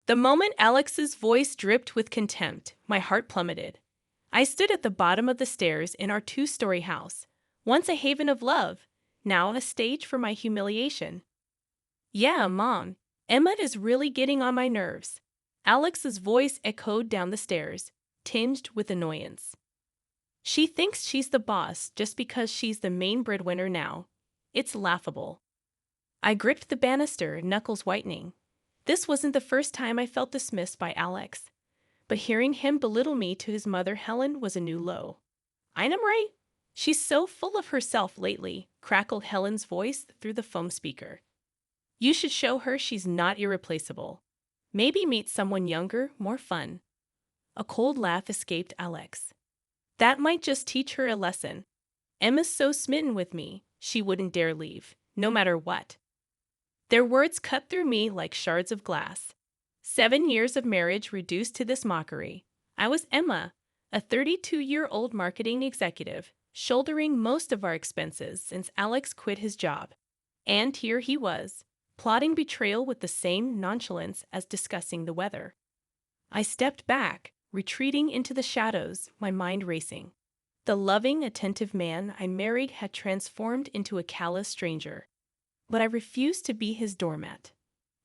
The moment Alex's voice dripped with contempt, my heart plummeted. I stood at the bottom of the stairs in our two-story house, once a haven of love, now a stage for my humiliation. Yeah, Mom, Emma is really getting on my nerves. Alex's voice echoed down the stairs, tinged with annoyance. She thinks she's the boss just because she's the main breadwinner now. It's laughable. I gripped the banister, knuckles whitening. This wasn't the first time I felt dismissed by Alex, but hearing him belittle me to his mother Helen was a new low. I'm right. She's so full of herself lately, crackled Helen's voice through the phone speaker. You should show her she's not irreplaceable. Maybe meet someone younger, more fun. A cold laugh escaped Alex. That might just teach her a lesson. Emma's so smitten with me, she wouldn't dare leave, no matter what. Their words cut through me like shards of glass. 7 years of marriage reduced to this mockery. I was Emma, a 32-year-old marketing executive, shouldering most of our expenses since Alex quit his job. And here he was, plotting betrayal with the same nonchalance as discussing the weather. I stepped back, retreating into the shadows, my mind racing. The loving, attentive man I married had transformed into a callous stranger. But I refused to be his doormat.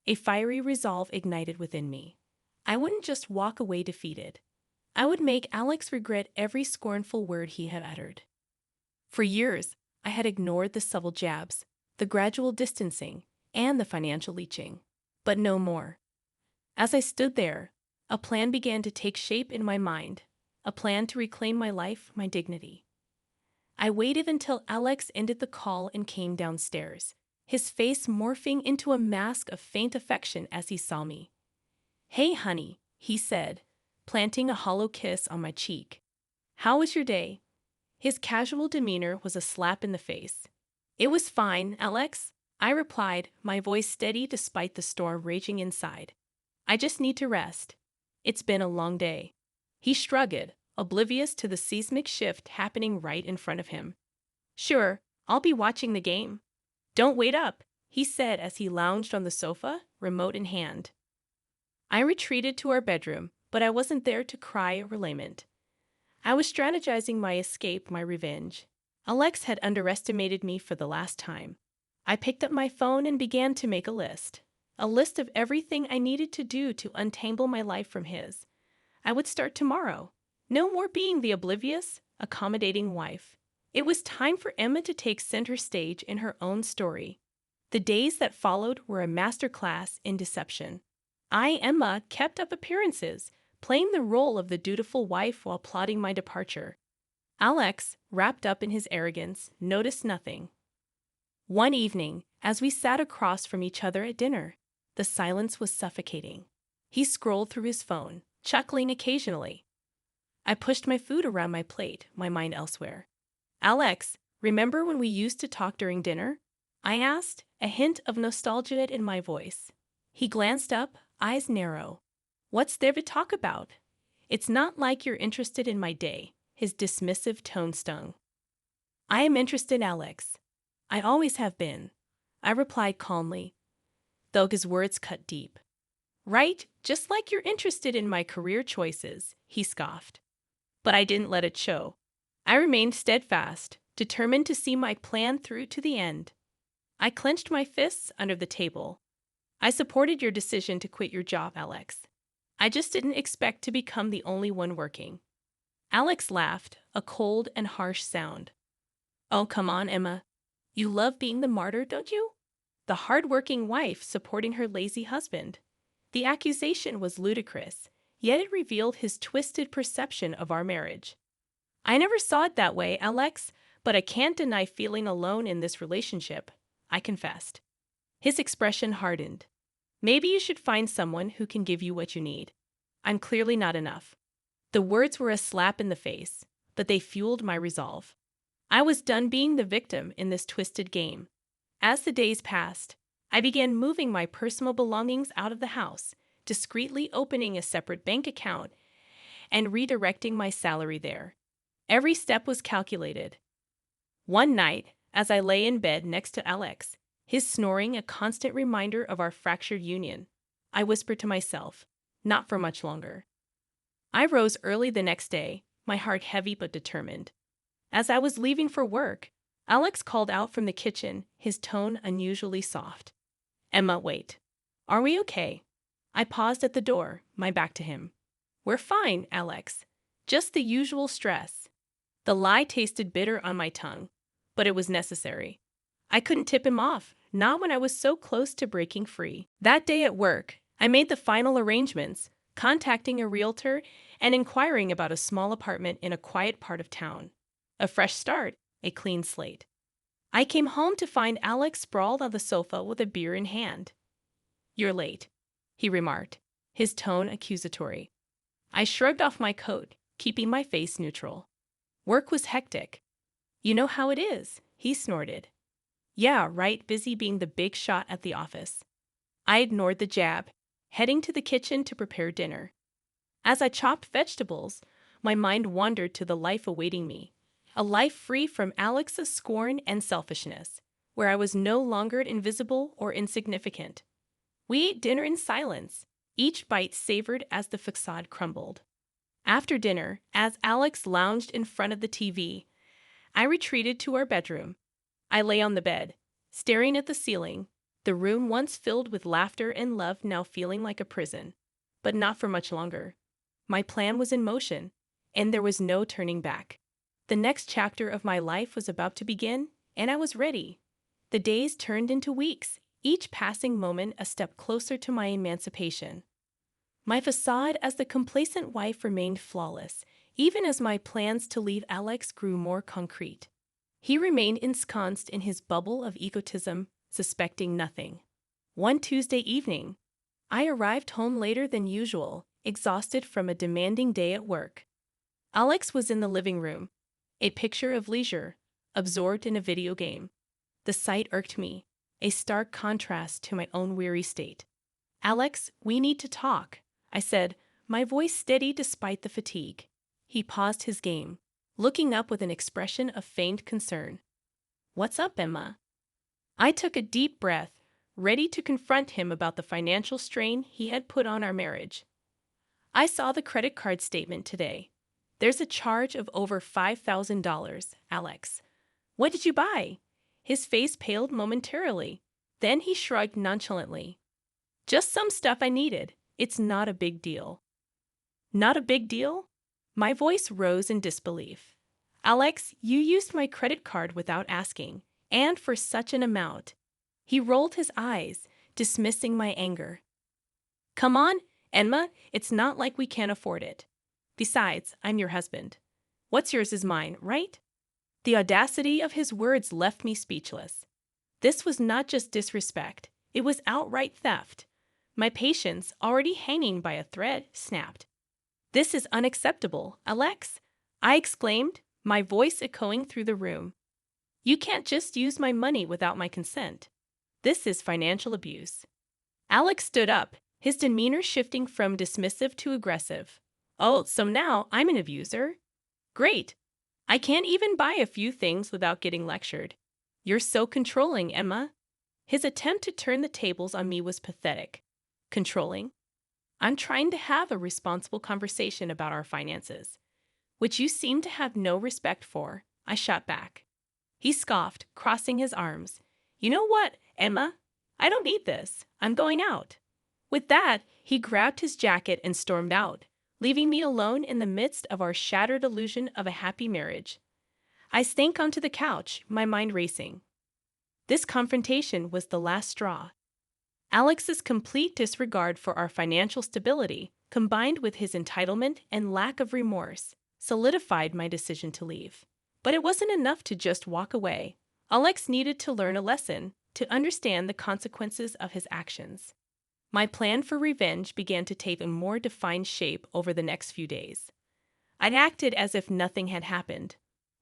A fiery resolve ignited within me. I wouldn't just walk away defeated. I would make Alex regret every scornful word he had uttered. For years, I had ignored the subtle jabs, the gradual distancing, and the financial leeching. But no more. As I stood there, a plan began to take shape in my mind, a plan to reclaim my life, my dignity. I waited until Alex ended the call and came downstairs, his face morphing into a mask of faint affection as he saw me. Hey, honey, he said, planting a hollow kiss on my cheek. How was your day? His casual demeanor was a slap in the face. It was fine, Alex, I replied, my voice steady despite the storm raging inside. I just need to rest. It's been a long day. He shrugged, oblivious to the seismic shift happening right in front of him. Sure, I'll be watching the game. Don't wait up, he said as he lounged on the sofa, remote in hand. I retreated to our bedroom, but I wasn't there to cry or lament. I was strategizing my escape, my revenge. Alex had underestimated me for the last time. I picked up my phone and began to make a list of everything I needed to do to untangle my life from his. I would start tomorrow. No more being the oblivious, accommodating wife. It was time for Emma to take center stage in her own story. The days that followed were a masterclass in deception. I, Emma, kept up appearances, playing the role of the dutiful wife while plotting my departure. Alex, wrapped up in his arrogance, noticed nothing. One evening, as we sat across from each other at dinner, the silence was suffocating. He scrolled through his phone, chuckling occasionally. I pushed my food around my plate, my mind elsewhere. Alex, remember when we used to talk during dinner? I asked, a hint of nostalgia in my voice. He glanced up, eyes narrow. What's there to talk about? It's not like you're interested in my day, his dismissive tone stung. I am interested, Alex. I always have been, I replied calmly, though his words cut deep. Right, just like you're interested in my career choices, he scoffed. But I didn't let it show. I remained steadfast, determined to see my plan through to the end. I clenched my fists under the table. I supported your decision to quit your job, Alex. I just didn't expect to become the only one working. Alex laughed, a cold and harsh sound. Oh, come on, Emma. You love being the martyr, don't you? The hard-working wife supporting her lazy husband. The accusation was ludicrous, yet it revealed his twisted perception of our marriage. I never saw it that way, Alex, but I can't deny feeling alone in this relationship, I confessed. His expression hardened. Maybe you should find someone who can give you what you need. I'm clearly not enough. The words were a slap in the face, but they fueled my resolve. I was done being the victim in this twisted game. As the days passed, I began moving my personal belongings out of the house, discreetly opening a separate bank account, and redirecting my salary there. Every step was calculated. One night, as I lay in bed next to Alex, his snoring a constant reminder of our fractured union, I whispered to myself, Not for much longer. I rose early the next day, my heart heavy but determined. As I was leaving for work, Alex called out from the kitchen, his tone unusually soft. Emma, wait. Are we okay? I paused at the door, my back to him. We're fine, Alex. Just the usual stress. The lie tasted bitter on my tongue, but it was necessary. I couldn't tip him off, not when I was so close to breaking free. That day at work, I made the final arrangements, contacting a realtor and inquiring about a small apartment in a quiet part of town. A fresh start, a clean slate. I came home to find Alex sprawled on the sofa with a beer in hand. You're late, he remarked, his tone accusatory. I shrugged off my coat, keeping my face neutral. Work was hectic. You know how it is, he snorted. Yeah, right, busy being the big shot at the office. I ignored the jab, heading to the kitchen to prepare dinner. As I chopped vegetables, my mind wandered to the life awaiting me. A life free from Alex's scorn and selfishness, where I was no longer invisible or insignificant. We ate dinner in silence, each bite savored as the facade crumbled. After dinner, as Alex lounged in front of the TV, I retreated to our bedroom. I lay on the bed, staring at the ceiling, the room once filled with laughter and love now feeling like a prison. But not for much longer. My plan was in motion, and there was no turning back. The next chapter of my life was about to begin, and I was ready. The days turned into weeks, each passing moment a step closer to my emancipation. My facade as the complacent wife remained flawless, even as my plans to leave Alex grew more concrete. He remained ensconced in his bubble of egotism, suspecting nothing. One Tuesday evening, I arrived home later than usual, exhausted from a demanding day at work. Alex was in the living room, a picture of leisure, absorbed in a video game. The sight irked me, a stark contrast to my own weary state. Alex, we need to talk, I said, my voice steady despite the fatigue. He paused his game, looking up with an expression of feigned concern. What's up, Emma? I took a deep breath, ready to confront him about the financial strain he had put on our marriage. I saw the credit card statement today. There's a charge of over $5,000, Alex. What did you buy? His face paled momentarily. Then he shrugged nonchalantly. Just some stuff I needed. It's not a big deal. Not a big deal? My voice rose in disbelief. Alex, you used my credit card without asking, and for such an amount. He rolled his eyes, dismissing my anger. Come on, Emma, it's not like we can't afford it. Besides, I'm your husband. What's yours is mine, right? The audacity of his words left me speechless. This was not just disrespect, it was outright theft. My patience, already hanging by a thread, snapped. This is unacceptable, Alex, I exclaimed, my voice echoing through the room. You can't just use my money without my consent. This is financial abuse. Alex stood up, his demeanor shifting from dismissive to aggressive. Oh, so now I'm an abuser? Great. I can't even buy a few things without getting lectured. You're so controlling, Emma. His attempt to turn the tables on me was pathetic. Controlling? I'm trying to have a responsible conversation about our finances, which you seem to have no respect for, I shot back. He scoffed, crossing his arms. You know what, Emma? I don't need this. I'm going out. With that, he grabbed his jacket and stormed out, leaving me alone in the midst of our shattered illusion of a happy marriage. I sank onto the couch, my mind racing. This confrontation was the last straw. Alex's complete disregard for our financial stability, combined with his entitlement and lack of remorse, solidified my decision to leave. But it wasn't enough to just walk away. Alex needed to learn a lesson, to understand the consequences of his actions. My plan for revenge began to take a more defined shape over the next few days. I'd acted as if nothing had happened,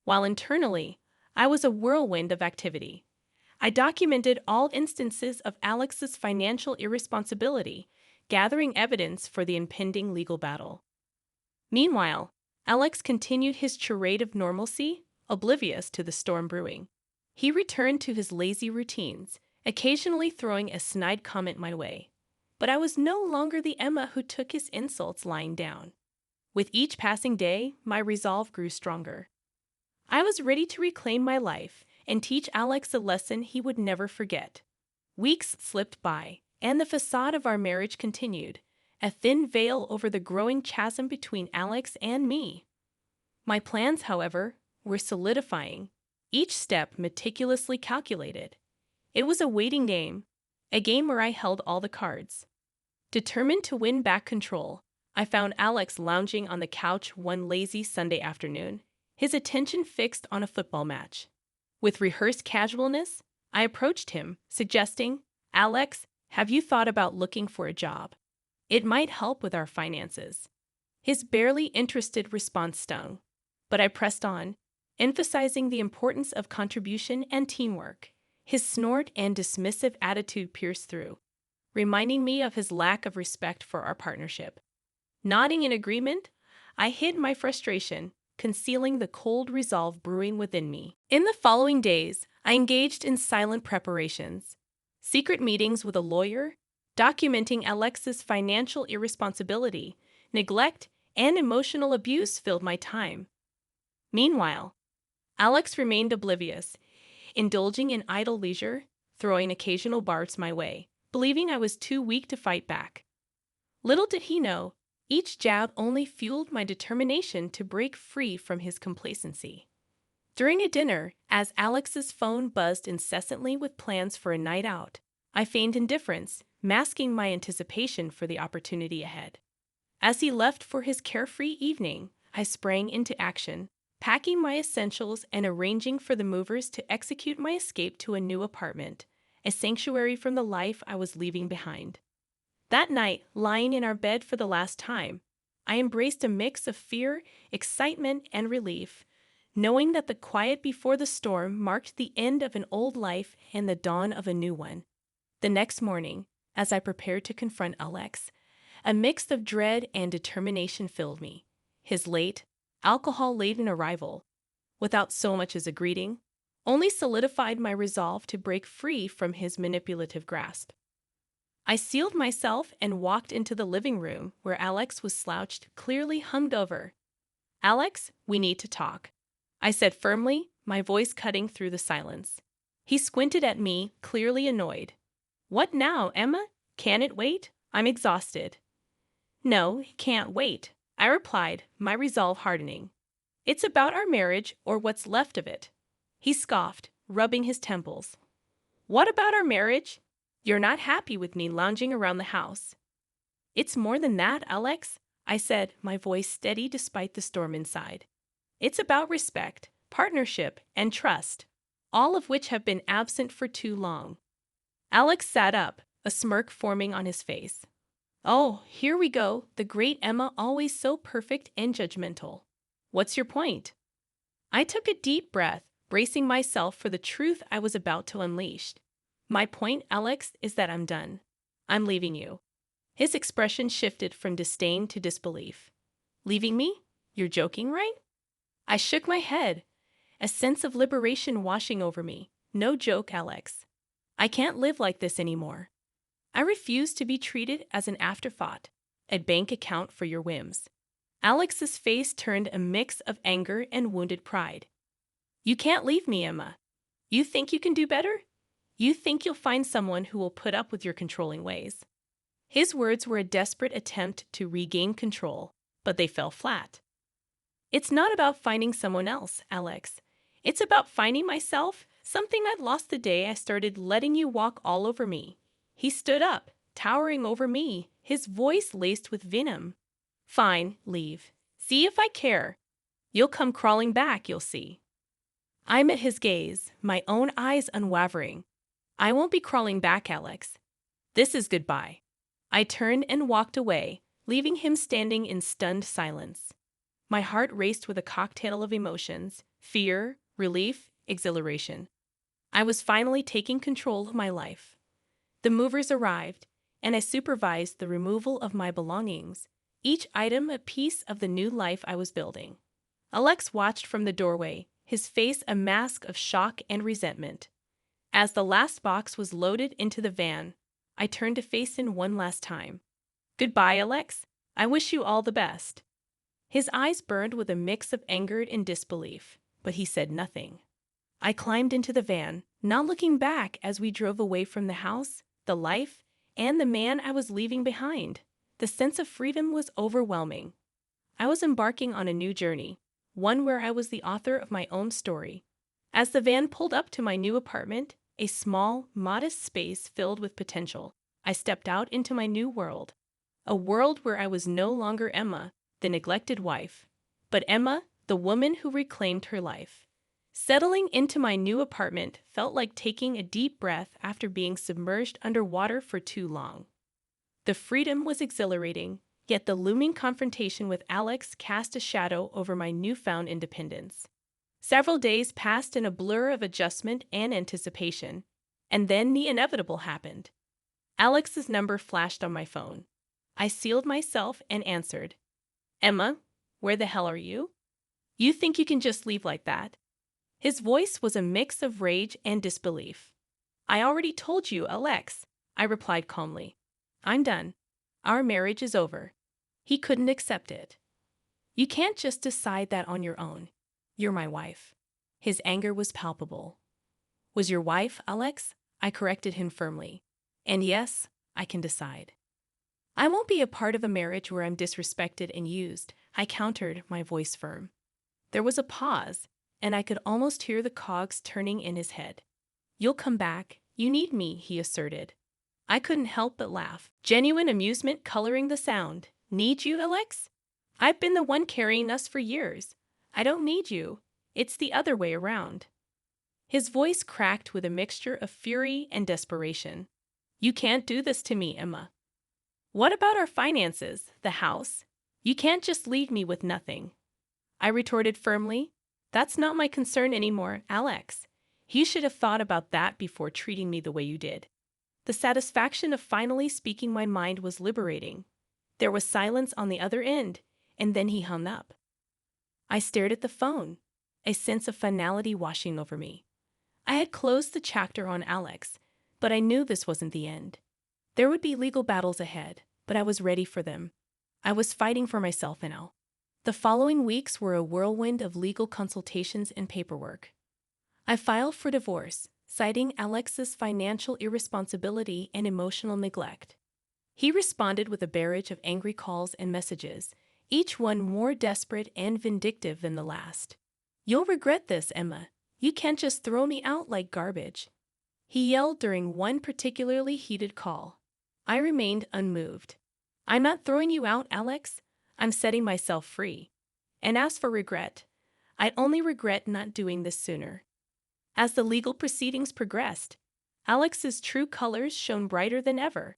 while internally, I was a whirlwind of activity. I documented all instances of Alex's financial irresponsibility, gathering evidence for the impending legal battle. Meanwhile, Alex continued his charade of normalcy, oblivious to the storm brewing. He returned to his lazy routines, occasionally throwing a snide comment my way. but I was no longer the Emma who took his insults lying down. With each passing day, my resolve grew stronger. I was ready to reclaim my life and teach Alex a lesson he would never forget. Weeks slipped by, and the facade of our marriage continued, a thin veil over the growing chasm between Alex and me. My plans, however, were solidifying, each step meticulously calculated. It was a waiting game, a game where I held all the cards. Determined to win back control, I found Alex lounging on the couch one lazy Sunday afternoon, his attention fixed on a football match. With rehearsed casualness, I approached him, suggesting, "Alex, have you thought about looking for a job? It might help with our finances." His barely interested response stung, but I pressed on, emphasizing the importance of contribution and teamwork. His snort and dismissive attitude pierced through, reminding me of his lack of respect for our partnership. Nodding in agreement, I hid my frustration, concealing the cold resolve brewing within me. In the following days, I engaged in silent preparations, secret meetings with a lawyer, documenting Alex's financial irresponsibility, neglect, and emotional abuse filled my time. Meanwhile, Alex remained oblivious, indulging in idle leisure, throwing occasional barbs my way, believing I was too weak to fight back. Little did he know, each jab only fueled my determination to break free from his complacency. During a dinner, as Alex's phone buzzed incessantly with plans for a night out, I feigned indifference, masking my anticipation for the opportunity ahead. As he left for his carefree evening, I sprang into action, packing my essentials and arranging for the movers to execute my escape to a new apartment, a sanctuary from the life I was leaving behind. That night, lying in our bed for the last time, I embraced a mix of fear, excitement, and relief, knowing that the quiet before the storm marked the end of an old life and the dawn of a new one. The next morning, as I prepared to confront Alex, a mix of dread and determination filled me. His late, alcohol-laden arrival, without so much as a greeting, only solidified my resolve to break free from his manipulative grasp. I sealed myself and walked into the living room where Alex was slouched, clearly hungover. "Alex, we need to talk," I said firmly, my voice cutting through the silence. He squinted at me, clearly annoyed. "What now, Emma? Can it wait? I'm exhausted." "No, it can't wait," I replied, my resolve hardening. "It's about our marriage, or what's left of it." He scoffed, rubbing his temples. "What about our marriage? You're not happy with me lounging around the house." "It's more than that, Alex," I said, my voice steady despite the storm inside. "It's about respect, partnership, and trust, all of which have been absent for too long." Alex sat up, a smirk forming on his face. "Oh, here we go, the great Emma, always so perfect and judgmental. What's your point?" I took a deep breath, bracing myself for the truth I was about to unleash. "My point, Alex, is that I'm done. I'm leaving you." His expression shifted from disdain to disbelief. "Leaving me? You're joking, right?" I shook my head, a sense of liberation washing over me. "No joke, Alex. I can't live like this anymore. I refuse to be treated as an afterthought, a bank account for your whims." Alex's face turned a mix of anger and wounded pride. "You can't leave me, Emma. You think you can do better? You think you'll find someone who will put up with your controlling ways." His words were a desperate attempt to regain control, but they fell flat. "It's not about finding someone else, Alex. It's about finding myself, something I'd lost the day I started letting you walk all over me." He stood up, towering over me, his voice laced with venom. "Fine, leave. See if I care. You'll come crawling back, you'll see." I met his gaze, my own eyes unwavering. "I won't be crawling back, Alex. This is goodbye." I turned and walked away, leaving him standing in stunned silence. My heart raced with a cocktail of emotions: fear, relief, exhilaration. I was finally taking control of my life. The movers arrived, and I supervised the removal of my belongings, each item a piece of the new life I was building. Alex watched from the doorway, his face a mask of shock and resentment. As the last box was loaded into the van, I turned to face him one last time. Goodbye, Alex. I wish you all the best. His eyes burned with a mix of anger and disbelief, but he said nothing. I climbed into the van, not looking back as we drove away from the house, the life, and the man I was leaving behind. The sense of freedom was overwhelming. I was embarking on a new journey, one where I was the author of my own story. As the van pulled up to my new apartment, a small, modest space filled with potential, I stepped out into my new world. A world where I was no longer Emma, the neglected wife, but Emma, the woman who reclaimed her life. Settling into my new apartment felt like taking a deep breath after being submerged underwater for too long. The freedom was exhilarating, yet the looming confrontation with Alex cast a shadow over my newfound independence. Several days passed in a blur of adjustment and anticipation, and then the inevitable happened. Alex's number flashed on my phone. I sealed myself and answered. Emma, where the hell are you? You think you can just leave like that? His voice was a mix of rage and disbelief. I already told you, Alex, I replied calmly. I'm done. Our marriage is over. He couldn't accept it. You can't just decide that on your own. You're my wife. His anger was palpable. Was your wife, Alex? I corrected him firmly. And yes, I can decide. I won't be a part of a marriage where I'm disrespected and used, I countered, my voice firm. There was a pause, and I could almost hear the cogs turning in his head. You'll come back. You need me, he asserted. I couldn't help but laugh, genuine amusement coloring the sound. Need you, Alex? I've been the one carrying us for years. I don't need you. It's the other way around. His voice cracked with a mixture of fury and desperation. You can't do this to me, Emma. What about our finances, the house? You can't just leave me with nothing. I retorted firmly. That's not my concern anymore, Alex. You should have thought about that before treating me the way you did. The satisfaction of finally speaking my mind was liberating. There was silence on the other end, and then he hung up. I stared at the phone, a sense of finality washing over me. I had closed the chapter on Alex, but I knew this wasn't the end. There would be legal battles ahead, but I was ready for them. I was fighting for myself now. The following weeks were a whirlwind of legal consultations and paperwork. I filed for divorce, citing Alex's financial irresponsibility and emotional neglect. He responded with a barrage of angry calls and messages, each one more desperate and vindictive than the last. You'll regret this, Emma. You can't just throw me out like garbage. He yelled during one particularly heated call. I remained unmoved. I'm not throwing you out, Alex. I'm setting myself free. And as for regret, I'd only regret not doing this sooner. As the legal proceedings progressed, Alex's true colors shone brighter than ever.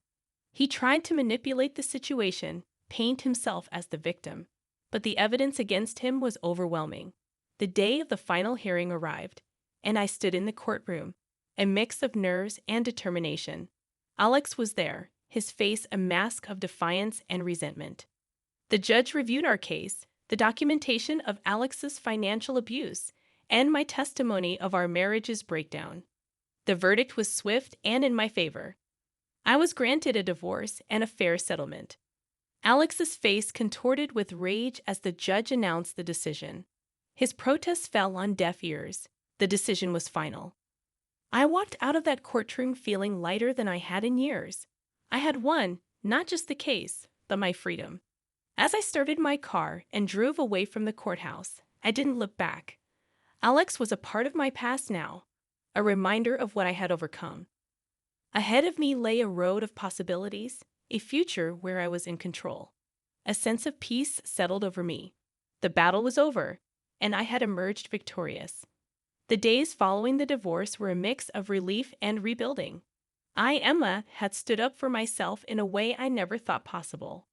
He tried to manipulate the situation, paint himself as the victim, but the evidence against him was overwhelming. The day of the final hearing arrived, and I stood in the courtroom, a mix of nerves and determination. Alex was there, his face a mask of defiance and resentment. The judge reviewed our case, the documentation of Alex's financial abuse, and my testimony of our marriage's breakdown. The verdict was swift and in my favor. I was granted a divorce and a fair settlement. Alex's face contorted with rage as the judge announced the decision. His protests fell on deaf ears. The decision was final. I walked out of that courtroom feeling lighter than I had in years. I had won, not just the case, but my freedom. As I started my car and drove away from the courthouse, I didn't look back. Alex was a part of my past now, a reminder of what I had overcome. Ahead of me lay a road of possibilities, a future where I was in control. A sense of peace settled over me. The battle was over, and I had emerged victorious. The days following the divorce were a mix of relief and rebuilding. I, Emma, had stood up for myself in a way I never thought possible.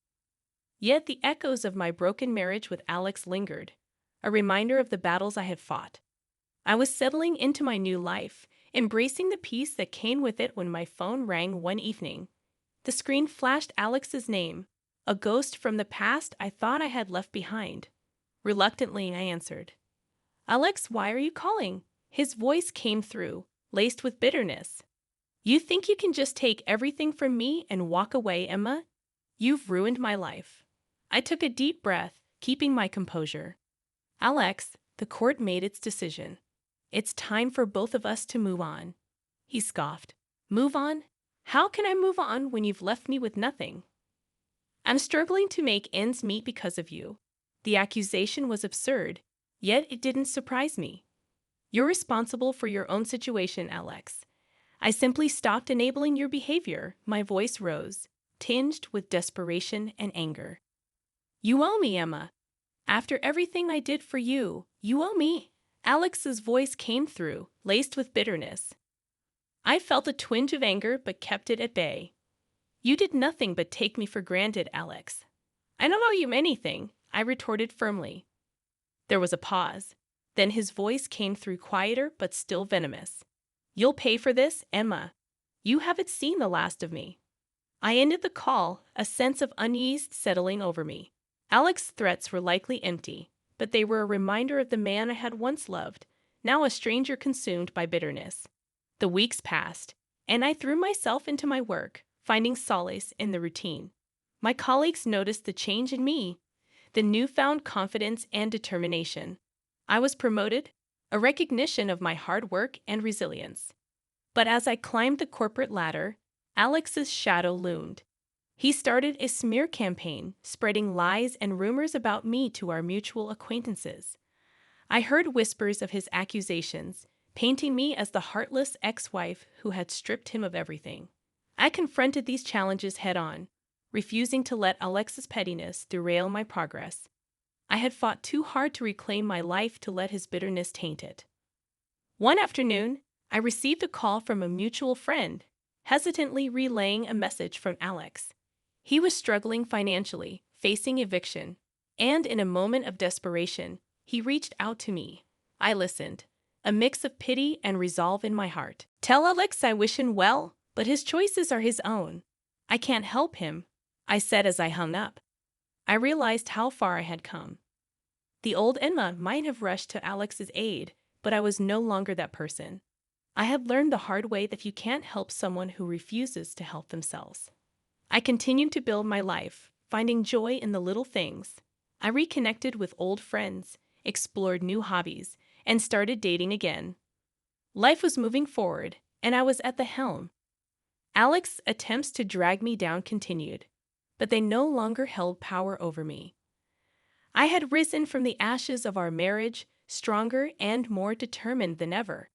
Yet the echoes of my broken marriage with Alex lingered, a reminder of the battles I had fought. I was settling into my new life, embracing the peace that came with it when my phone rang one evening. The screen flashed Alex's name, a ghost from the past I thought I had left behind. Reluctantly, I answered. Alex, why are you calling? His voice came through, laced with bitterness. You think you can just take everything from me and walk away, Emma? You've ruined my life. I took a deep breath, keeping my composure. Alex, the court made its decision. It's time for both of us to move on. He scoffed. Move on? How can I move on when you've left me with nothing? I'm struggling to make ends meet because of you. The accusation was absurd, yet it didn't surprise me. You're responsible for your own situation, Alex. I simply stopped enabling your behavior. My voice rose, tinged with desperation and anger. You owe me, Emma. After everything I did for you, you owe me. Alex's voice came through, laced with bitterness. I felt a twinge of anger but kept it at bay. You did nothing but take me for granted, Alex. I don't owe you anything, I retorted firmly. There was a pause. Then his voice came through quieter but still venomous. You'll pay for this, Emma. You haven't seen the last of me. I ended the call, a sense of unease settling over me. Alex's threats were likely empty, but they were a reminder of the man I had once loved, now a stranger consumed by bitterness. The weeks passed, and I threw myself into my work, finding solace in the routine. My colleagues noticed the change in me, the newfound confidence and determination. I was promoted, a recognition of my hard work and resilience. But as I climbed the corporate ladder, Alex's shadow loomed. He started a smear campaign, spreading lies and rumors about me to our mutual acquaintances. I heard whispers of his accusations, painting me as the heartless ex-wife who had stripped him of everything. I confronted these challenges head-on, refusing to let Alex's pettiness derail my progress. I had fought too hard to reclaim my life to let his bitterness taint it. One afternoon, I received a call from a mutual friend, hesitantly relaying a message from Alex. He was struggling financially, facing eviction, and in a moment of desperation, he reached out to me. I listened, a mix of pity and resolve in my heart. Tell Alex I wish him well, but his choices are his own. I can't help him, I said as I hung up. I realized how far I had come. The old Emma might have rushed to Alex's aid, but I was no longer that person. I had learned the hard way that you can't help someone who refuses to help themselves. I continued to build my life, finding joy in the little things. I reconnected with old friends, explored new hobbies, and started dating again. Life was moving forward, and I was at the helm. Alex's attempts to drag me down continued, but they no longer held power over me. I had risen from the ashes of our marriage, stronger and more determined than ever.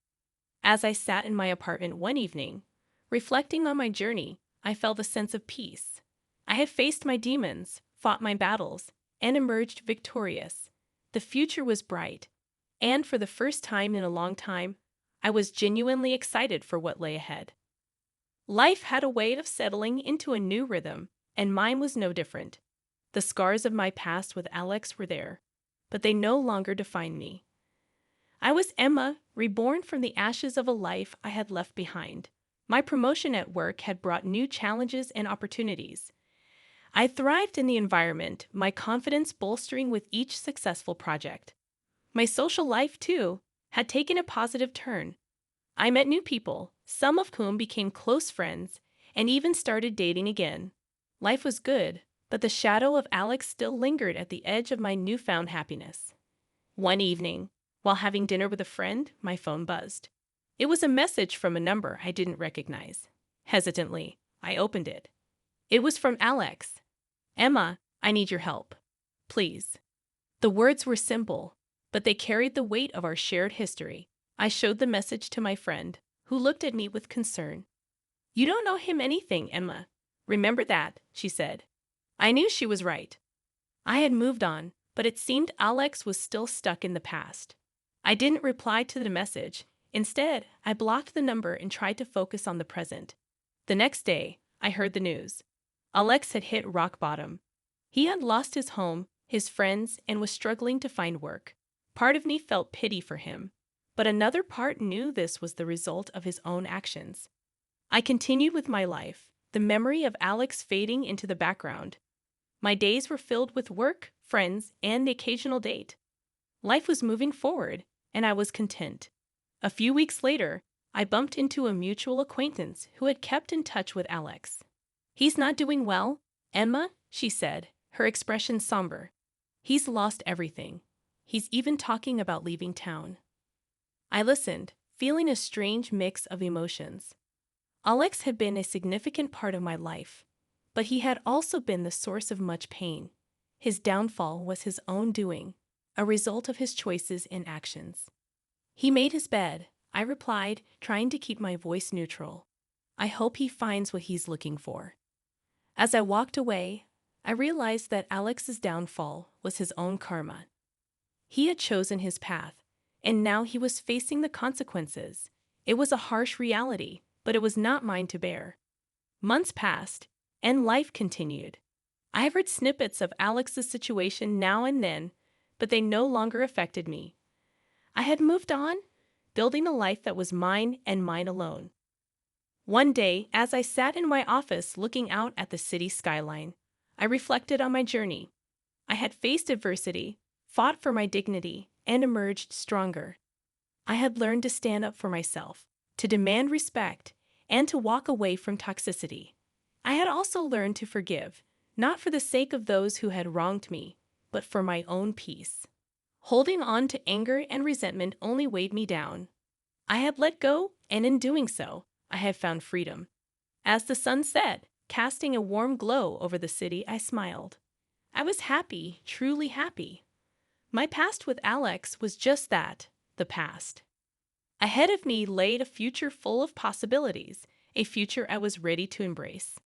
As I sat in my apartment one evening, reflecting on my journey, I felt a sense of peace. I had faced my demons, fought my battles, and emerged victorious. The future was bright, and for the first time in a long time, I was genuinely excited for what lay ahead. Life had a way of settling into a new rhythm, and mine was no different. The scars of my past with Alex were there, but they no longer defined me. I was Emma, reborn from the ashes of a life I had left behind. My promotion at work had brought new challenges and opportunities. I thrived in the environment, my confidence bolstering with each successful project. My social life, too, had taken a positive turn. I met new people, some of whom became close friends, and even started dating again. Life was good, but the shadow of Alex still lingered at the edge of my newfound happiness. One evening, while having dinner with a friend, my phone buzzed. It was a message from a number I didn't recognize. Hesitantly, I opened it. It was from Alex. Emma, I need your help. Please. The words were simple, but they carried the weight of our shared history. I showed the message to my friend, who looked at me with concern. You don't owe him anything, Emma. Remember that, she said. I knew she was right. I had moved on, but it seemed Alex was still stuck in the past. I didn't reply to the message. Instead, I blocked the number and tried to focus on the present. The next day, I heard the news. Alex had hit rock bottom. He had lost his home, his friends, and was struggling to find work. Part of me felt pity for him, but another part knew this was the result of his own actions. I continued with my life, the memory of Alex fading into the background. My days were filled with work, friends, and the occasional date. Life was moving forward, and I was content. A few weeks later, I bumped into a mutual acquaintance who had kept in touch with Alex. "He's not doing well, Emma," she said, her expression somber. "He's lost everything. He's even talking about leaving town." I listened, feeling a strange mix of emotions. Alex had been a significant part of my life, but he had also been the source of much pain. His downfall was his own doing, a result of his choices and actions. "He made his bed," I replied, trying to keep my voice neutral. "I hope he finds what he's looking for." As I walked away, I realized that Alex's downfall was his own karma. He had chosen his path, and now he was facing the consequences. It was a harsh reality, but it was not mine to bear. Months passed, and life continued. I read snippets of Alex's situation now and then, but they no longer affected me. I had moved on, building a life that was mine and mine alone. One day, as I sat in my office looking out at the city skyline, I reflected on my journey. I had faced adversity, fought for my dignity, and emerged stronger. I had learned to stand up for myself, to demand respect, and to walk away from toxicity. I had also learned to forgive, not for the sake of those who had wronged me, but for my own peace. Holding on to anger and resentment only weighed me down. I had let go, and in doing so, I had found freedom. As the sun set, casting a warm glow over the city, I smiled. I was happy, truly happy. My past with Alex was just that, the past. Ahead of me lay a future full of possibilities, a future I was ready to embrace.